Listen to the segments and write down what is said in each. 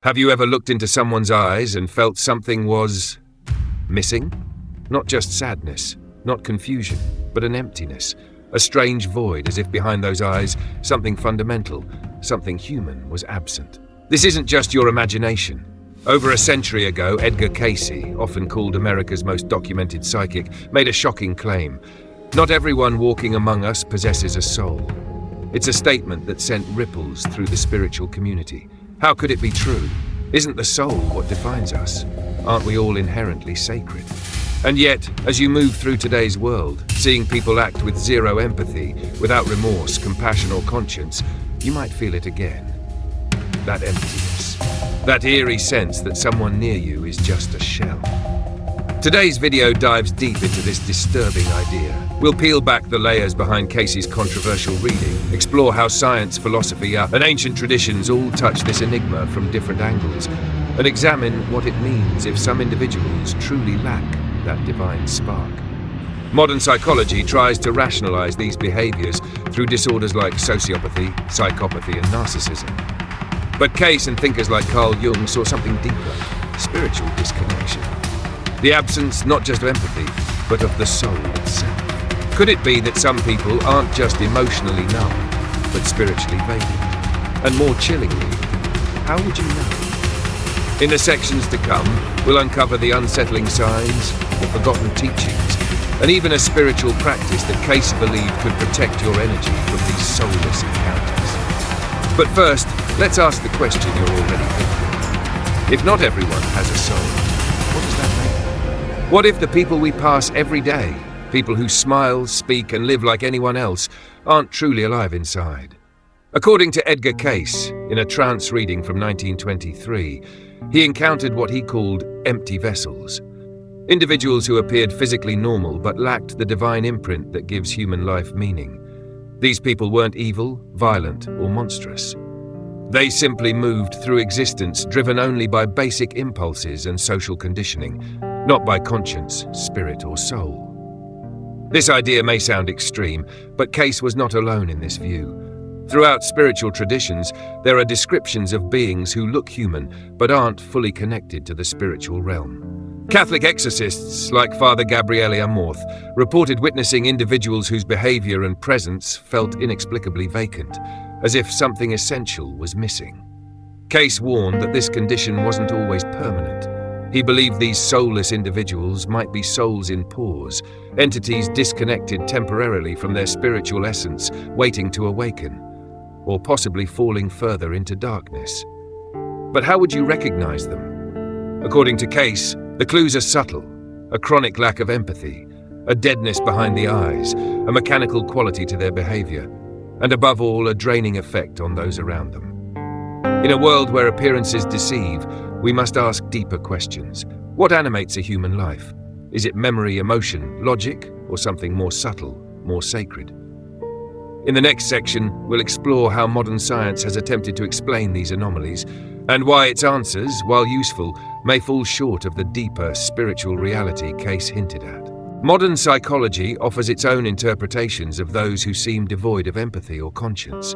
Have you ever looked into someone's eyes and felt something was missing? Not just sadness, not confusion, but an emptiness, a strange void as if behind those eyes something fundamental, something human was absent. This isn't just your imagination. Over a century ago, Edgar Cayce, often called America's most documented psychic, made a shocking claim. Not everyone walking among us possesses a soul. It's a statement that sent ripples through the spiritual community. How could it be true? Isn't the soul what defines us? Aren't we all inherently sacred? And yet, as you move through today's world, seeing people act with zero empathy, without remorse, compassion or conscience, you might feel it again. That emptiness. That eerie sense that someone near you is just a shell. Today's video dives deep into this disturbing idea. We'll peel back the layers behind Cayce's controversial reading, explore how science, philosophy, and ancient traditions all touch this enigma from different angles, and examine what it means if some individuals truly lack that divine spark. Modern psychology tries to rationalize these behaviors through disorders like sociopathy, psychopathy, and narcissism. But Cayce and thinkers like Carl Jung saw something deeper: spiritual disconnection. The absence not just of empathy, but of the soul itself. Could it be that some people aren't just emotionally numb, but spiritually vacant? And more chillingly, how would you know? In the sections to come, we'll uncover the unsettling signs, the forgotten teachings, and even a spiritual practice that Cayce believed could protect your energy from these soulless encounters. But first, let's ask the question you're already thinking. If not everyone has a soul, what does that mean? What if the people we pass every day, people who smile, speak, and live like anyone else, aren't truly alive inside? According to Edgar Cayce, in a trance reading from 1923, he encountered what he called empty vessels. Individuals who appeared physically normal but lacked the divine imprint that gives human life meaning. These people weren't evil, violent, or monstrous. They simply moved through existence driven only by basic impulses and social conditioning, not by conscience, spirit, or soul. This idea may sound extreme, but Cayce was not alone in this view. Throughout spiritual traditions, there are descriptions of beings who look human but aren't fully connected to the spiritual realm. Catholic exorcists like Father Gabriele Amorth reported witnessing individuals whose behavior and presence felt inexplicably vacant, as if something essential was missing. Cayce warned that this condition wasn't always permanent. He believed these soulless individuals might be souls in pause, entities disconnected temporarily from their spiritual essence, waiting to awaken, or possibly falling further into darkness. But how would you recognize them? According to Cayce, the clues are subtle: a chronic lack of empathy, a deadness behind the eyes, a mechanical quality to their behavior, and above all, a draining effect on those around them. In a world where appearances deceive, we must ask deeper questions. What animates a human life? Is it memory, emotion, logic, or something more subtle, more sacred? In the next section, we'll explore how modern science has attempted to explain these anomalies, and why its answers, while useful, may fall short of the deeper spiritual reality Cayce hinted at. Modern psychology offers its own interpretations of those who seem devoid of empathy or conscience.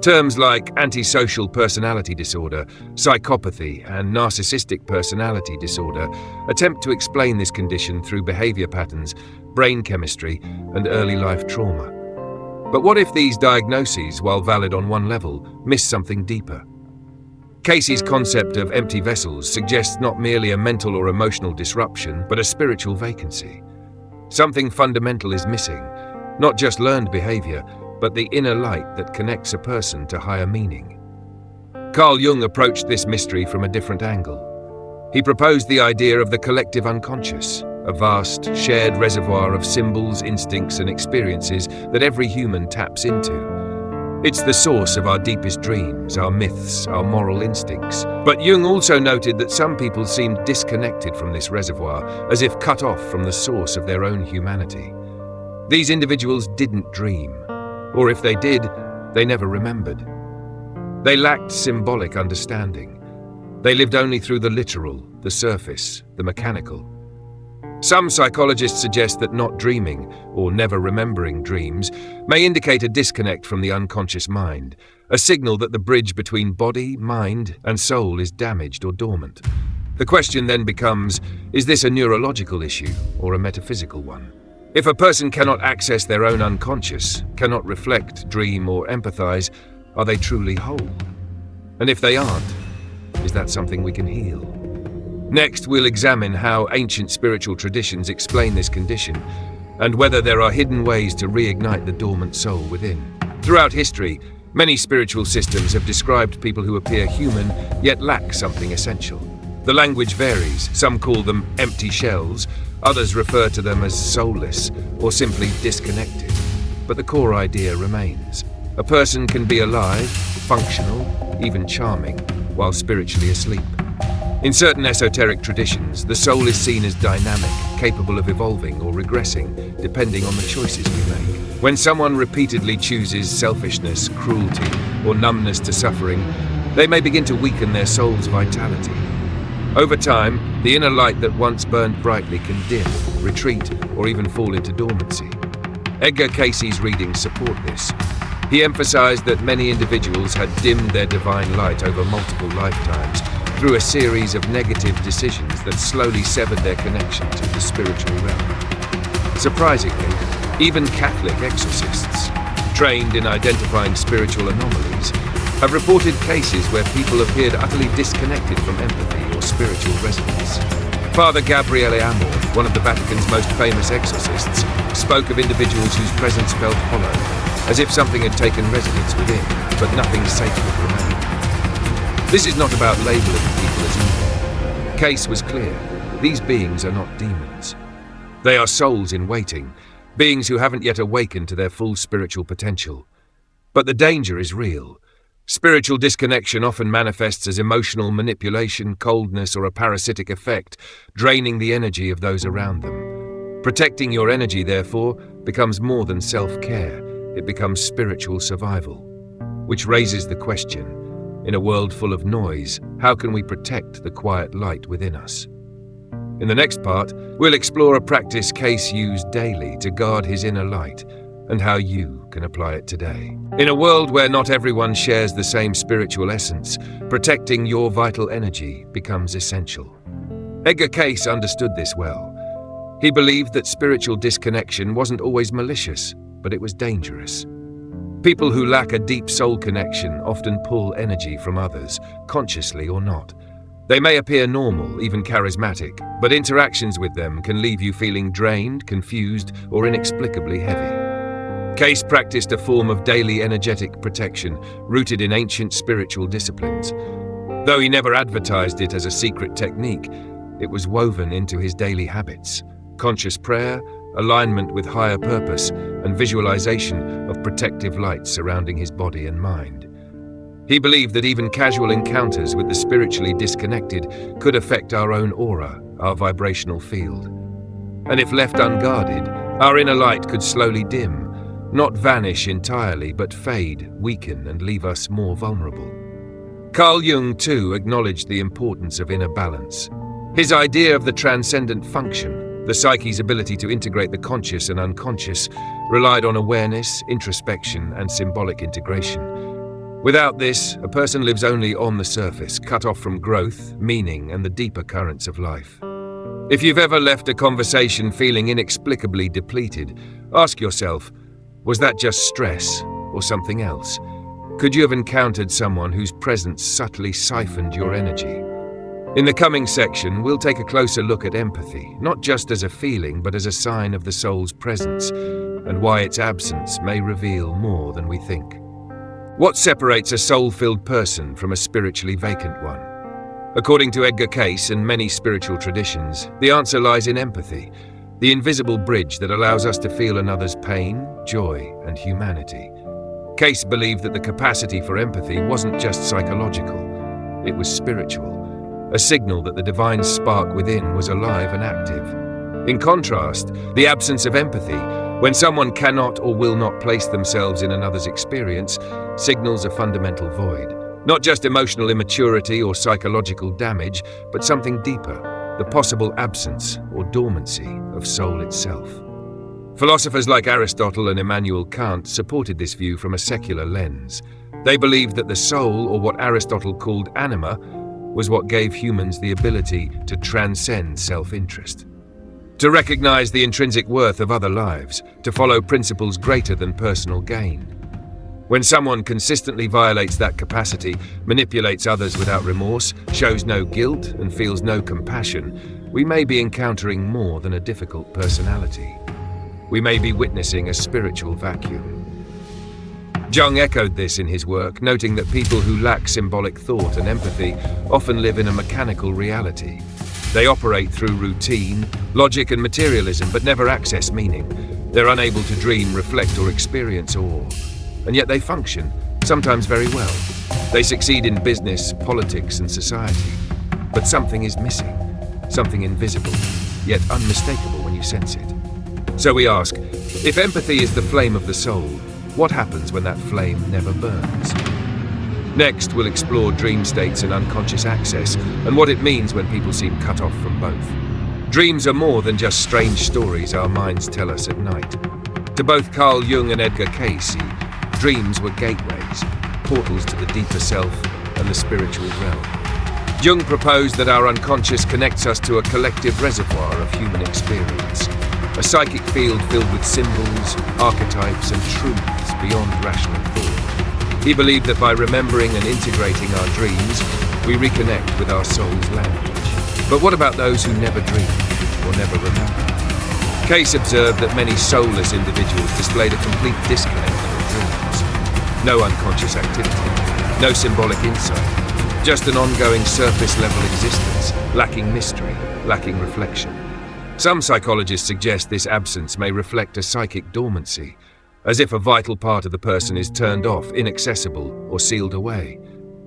Terms like antisocial personality disorder, psychopathy, and narcissistic personality disorder attempt to explain this condition through behavior patterns, brain chemistry, and early life trauma. But what if these diagnoses, while valid on one level, miss something deeper? Cayce's concept of empty vessels suggests not merely a mental or emotional disruption, but a spiritual vacancy. Something fundamental is missing, not just learned behavior, but the inner light that connects a person to higher meaning. Carl Jung approached this mystery from a different angle. He proposed the idea of the collective unconscious, a vast, shared reservoir of symbols, instincts, and experiences that every human taps into. It's the source of our deepest dreams, our myths, our moral instincts. But Jung also noted that some people seemed disconnected from this reservoir, as if cut off from the source of their own humanity. These individuals didn't dream. Or if they did, they never remembered. They lacked symbolic understanding. They lived only through the literal, the surface, the mechanical. Some psychologists suggest that not dreaming, or never remembering dreams, may indicate a disconnect from the unconscious mind, a signal that the bridge between body, mind, and soul is damaged or dormant. The question then becomes, is this a neurological issue or a metaphysical one? If a person cannot access their own unconscious, cannot reflect, dream, or empathize, are they truly whole? And if they aren't, is that something we can heal? Next, we'll examine how ancient spiritual traditions explain this condition, and whether there are hidden ways to reignite the dormant soul within. Throughout history, many spiritual systems have described people who appear human, yet lack something essential. The language varies. Some call them empty shells, others refer to them as soulless, or simply disconnected. But the core idea remains. A person can be alive, functional, even charming, while spiritually asleep. In certain esoteric traditions, the soul is seen as dynamic, capable of evolving or regressing, depending on the choices we make. When someone repeatedly chooses selfishness, cruelty, or numbness to suffering, they may begin to weaken their soul's vitality. Over time, the inner light that once burned brightly can dim, retreat, or even fall into dormancy. Edgar Cayce's readings support this. He emphasized that many individuals had dimmed their divine light over multiple lifetimes through a series of negative decisions that slowly severed their connection to the spiritual realm. Surprisingly, even Catholic exorcists, trained in identifying spiritual anomalies, have reported cases where people appeared utterly disconnected from empathy or spiritual resonance. Father Gabriele Amor, one of the Vatican's most famous exorcists, spoke of individuals whose presence felt hollow, as if something had taken residence within, but nothing sacred remained. This is not about labeling people as evil. Cayce was clear. These beings are not demons. They are souls in waiting, beings who haven't yet awakened to their full spiritual potential. But the danger is real. Spiritual disconnection often manifests as emotional manipulation, coldness, or a parasitic effect, draining the energy of those around them. Protecting your energy, therefore, becomes more than self-care. It becomes spiritual survival. Which raises the question, in a world full of noise, how can we protect the quiet light within us? In the next part, we'll explore a practice Cayce used daily to guard his inner light, and how you can apply it today. In a world where not everyone shares the same spiritual essence, protecting your vital energy becomes essential. Edgar Cayce understood this well. He believed that spiritual disconnection wasn't always malicious, but it was dangerous. People who lack a deep soul connection often pull energy from others, consciously or not. They may appear normal, even charismatic, but interactions with them can leave you feeling drained, confused, or inexplicably heavy. Cayce practiced a form of daily energetic protection rooted in ancient spiritual disciplines. Though he never advertised it as a secret technique, it was woven into his daily habits. Conscious prayer, alignment with higher purpose, and visualization of protective light surrounding his body and mind. He believed that even casual encounters with the spiritually disconnected could affect our own aura, our vibrational field. And if left unguarded, our inner light could slowly dim, not vanish entirely, but fade, weaken, and leave us more vulnerable. Carl Jung, too, acknowledged the importance of inner balance. His idea of the transcendent function, the psyche's ability to integrate the conscious and unconscious, relied on awareness, introspection, and symbolic integration. Without this, a person lives only on the surface, cut off from growth, meaning, and the deeper currents of life. If you've ever left a conversation feeling inexplicably depleted, ask yourself, was that just stress or something else? Could you have encountered someone whose presence subtly siphoned your energy? In the coming section, we'll take a closer look at empathy, not just as a feeling, but as a sign of the soul's presence, and why its absence may reveal more than we think. What separates a soul-filled person from a spiritually vacant one? According to Edgar Cayce and many spiritual traditions, the answer lies in empathy, the invisible bridge that allows us to feel another's pain, joy, and humanity. Cayce believed that the capacity for empathy wasn't just psychological, it was spiritual, a signal that the divine spark within was alive and active. In contrast, the absence of empathy, when someone cannot or will not place themselves in another's experience, signals a fundamental void. Not just emotional immaturity or psychological damage, but something deeper, the possible absence or dormancy of soul itself. Philosophers like Aristotle and Immanuel Kant supported this view from a secular lens. They believed that the soul, or what Aristotle called anima, was what gave humans the ability to transcend self-interest, to recognize the intrinsic worth of other lives, to follow principles greater than personal gain. When someone consistently violates that capacity, manipulates others without remorse, shows no guilt, and feels no compassion, we may be encountering more than a difficult personality. We may be witnessing a spiritual vacuum. Jung echoed this in his work, noting that people who lack symbolic thought and empathy often live in a mechanical reality. They operate through routine, logic and materialism, but never access meaning. They're unable to dream, reflect or experience awe. And yet they function, sometimes very well. They succeed in business, politics and society. But something is missing, something invisible, yet unmistakable when you sense it. So we ask, if empathy is the flame of the soul, what happens when that flame never burns? Next, we'll explore dream states and unconscious access, and what it means when people seem cut off from both. Dreams are more than just strange stories our minds tell us at night. To both Carl Jung and Edgar Cayce, dreams were gateways, portals to the deeper self and the spiritual realm. Jung proposed that our unconscious connects us to a collective reservoir of human experience, a psychic field filled with symbols, archetypes and truths beyond rational thought. He believed that by remembering and integrating our dreams, we reconnect with our soul's language. But what about those who never dream or never remember? Cayce observed that many soulless individuals displayed a complete disconnect from dreams. No unconscious activity, no symbolic insight, just an ongoing surface-level existence, lacking mystery, lacking reflection. Some psychologists suggest this absence may reflect a psychic dormancy, as if a vital part of the person is turned off, inaccessible, or sealed away.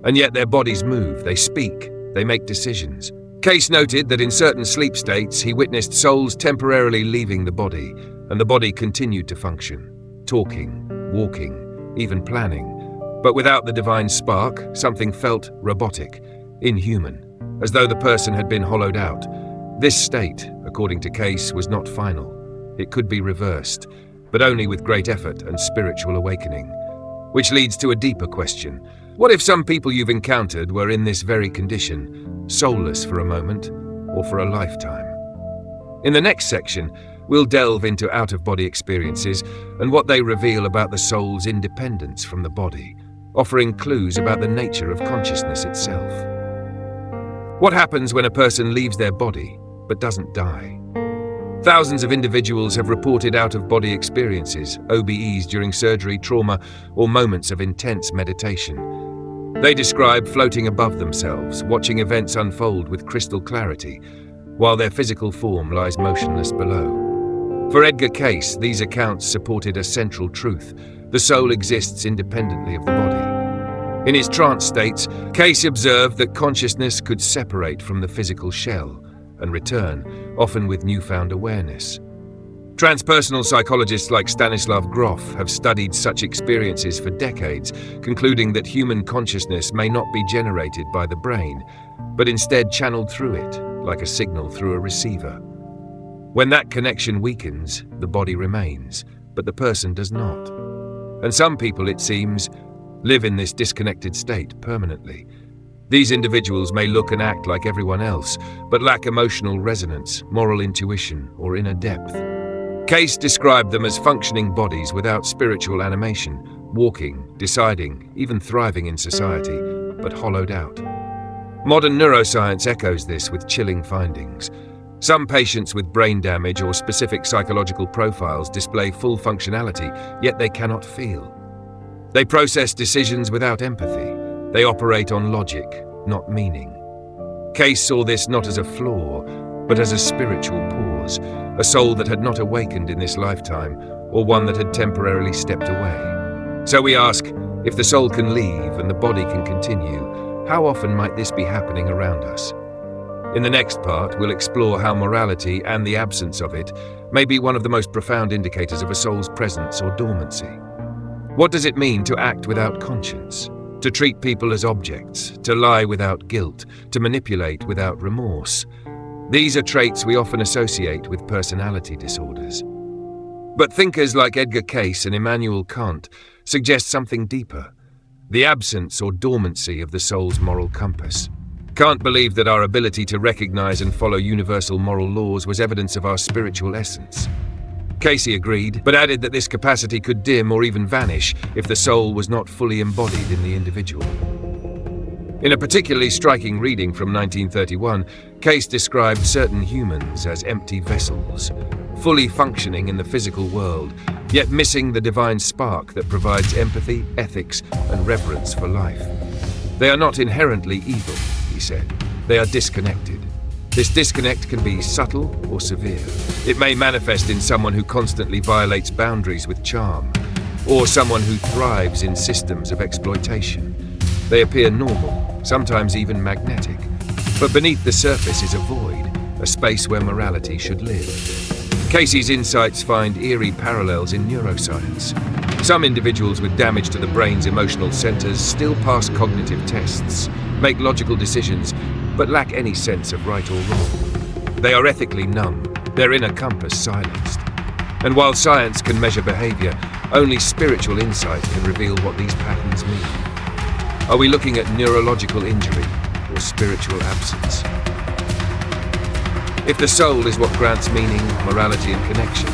And yet their bodies move, they speak, they make decisions. Cayce noted that in certain sleep states, he witnessed souls temporarily leaving the body, and the body continued to function, talking, walking, even planning. But without the divine spark, something felt robotic, inhuman, as though the person had been hollowed out. This state, according to Cayce, was not final. It could be reversed, but only with great effort and spiritual awakening. Which leads to a deeper question. What if some people you've encountered were in this very condition, soulless for a moment, or for a lifetime? In the next section, we'll delve into out-of-body experiences and what they reveal about the soul's independence from the body, offering clues about the nature of consciousness itself. What happens when a person leaves their body but doesn't die? Thousands of individuals have reported out-of-body experiences, OBEs during surgery, trauma, or moments of intense meditation. They describe floating above themselves, watching events unfold with crystal clarity, while their physical form lies motionless below. For Edgar Cayce, these accounts supported a central truth: the soul exists independently of the body. In his trance states, Cayce observed that consciousness could separate from the physical shell and return, often with newfound awareness. Transpersonal psychologists like Stanislav Grof have studied such experiences for decades, concluding that human consciousness may not be generated by the brain, but instead channeled through it, like a signal through a receiver. When that connection weakens, the body remains, but the person does not. And some people, it seems, live in this disconnected state permanently. These individuals may look and act like everyone else, but lack emotional resonance, moral intuition, or inner depth. Cayce described them as functioning bodies without spiritual animation, walking, deciding, even thriving in society, but hollowed out. Modern neuroscience echoes this with chilling findings. Some patients with brain damage or specific psychological profiles display full functionality, yet they cannot feel. They process decisions without empathy. They operate on logic, not meaning. Cayce saw this not as a flaw, but as a spiritual pause, a soul that had not awakened in this lifetime, or one that had temporarily stepped away. So we ask, if the soul can leave and the body can continue, how often might this be happening around us? In the next part, we'll explore how morality and the absence of it may be one of the most profound indicators of a soul's presence or dormancy. What does it mean to act without conscience? To treat people as objects, to lie without guilt, to manipulate without remorse. These are traits we often associate with personality disorders. But thinkers like Edgar Cayce and Immanuel Kant suggest something deeper. the absence or dormancy of the soul's moral compass. Can't believe that our ability to recognize and follow universal moral laws was evidence of our spiritual essence. Casey agreed, but added that this capacity could dim or even vanish if the soul was not fully embodied in the individual. In a particularly striking reading from 1931, Case described certain humans as empty vessels, fully functioning in the physical world, yet missing the divine spark that provides empathy, ethics, and reverence for life. They are not inherently evil, he said. They are disconnected. This disconnect can be subtle or severe. It may manifest in someone who constantly violates boundaries with charm, or someone who thrives in systems of exploitation. They appear normal, sometimes even magnetic, but beneath the surface is a void, a space where morality should live. Casey's insights find eerie parallels in neuroscience. Some individuals with damage to the brain's emotional centers still pass cognitive tests, make logical decisions, but lack any sense of right or wrong. They are ethically numb, their inner compass silenced. And while science can measure behavior, only spiritual insight can reveal what these patterns mean. Are we looking at neurological injury or spiritual absence? If the soul is what grants meaning, morality, and connection,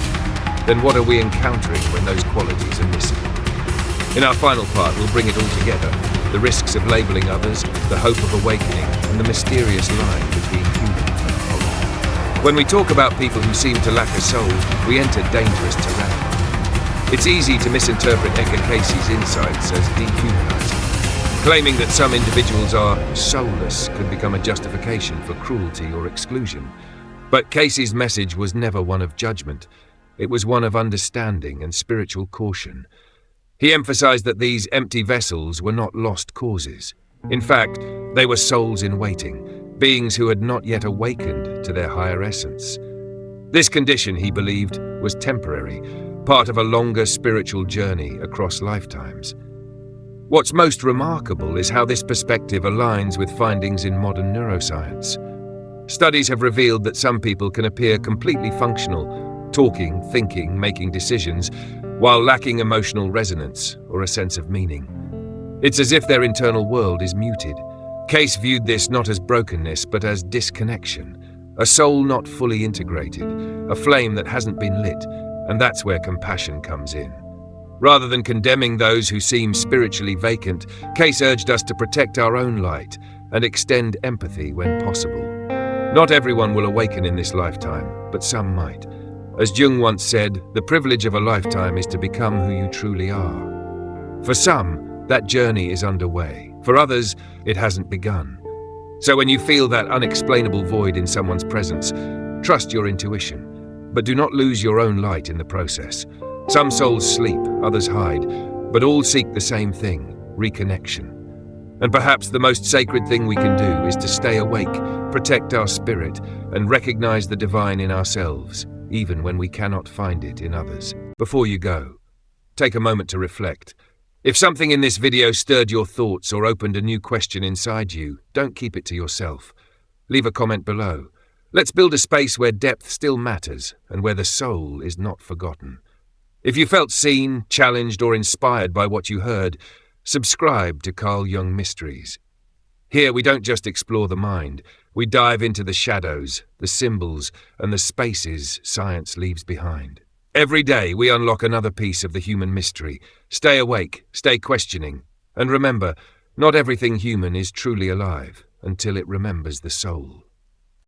then what are we encountering when those qualities are missing? In our final part, we'll bring it all together: the risks of labeling others, the hope of awakening, and the mysterious line between human and moral. When we talk about people who seem to lack a soul, we enter dangerous terrain. It's easy to misinterpret Edgar Casey's insights as dehumanizing. Claiming that some individuals are soulless could become a justification for cruelty or exclusion. But Casey's message was never one of judgment. It was one of understanding and spiritual caution. He emphasized that these empty vessels were not lost causes. In fact, they were souls in waiting, beings who had not yet awakened to their higher essence. This condition, he believed, was temporary, part of a longer spiritual journey across lifetimes. What's most remarkable is how this perspective aligns with findings in modern neuroscience. Studies have revealed that some people can appear completely functional, talking, thinking, making decisions, while lacking emotional resonance or a sense of meaning. It's as if their internal world is muted. Case viewed this not as brokenness, but as disconnection, a soul not fully integrated, a flame that hasn't been lit, and that's where compassion comes in. Rather than condemning those who seem spiritually vacant, Case urged us to protect our own light and extend empathy when possible. Not everyone will awaken in this lifetime, but some might. As Jung once said, the privilege of a lifetime is to become who you truly are. For some, that journey is underway. For others, it hasn't begun. So when you feel that unexplainable void in someone's presence, trust your intuition, but do not lose your own light in the process. Some souls sleep, others hide, but all seek the same thing: reconnection. And perhaps the most sacred thing we can do is to stay awake, protect our spirit, and recognize the divine in ourselves, even when we cannot find it in others. Before you go, take a moment to reflect. If something in this video stirred your thoughts or opened a new question inside you, don't keep it to yourself. Leave a comment below. Let's build a space where depth still matters and where the soul is not forgotten. If you felt seen, challenged, or inspired by what you heard, subscribe to Carl Jung Mysteries. Here we don't just explore the mind, we dive into the shadows, the symbols, and the spaces science leaves behind. Every day we unlock another piece of the human mystery. Stay awake, stay questioning, and remember, not everything human is truly alive until it remembers the soul.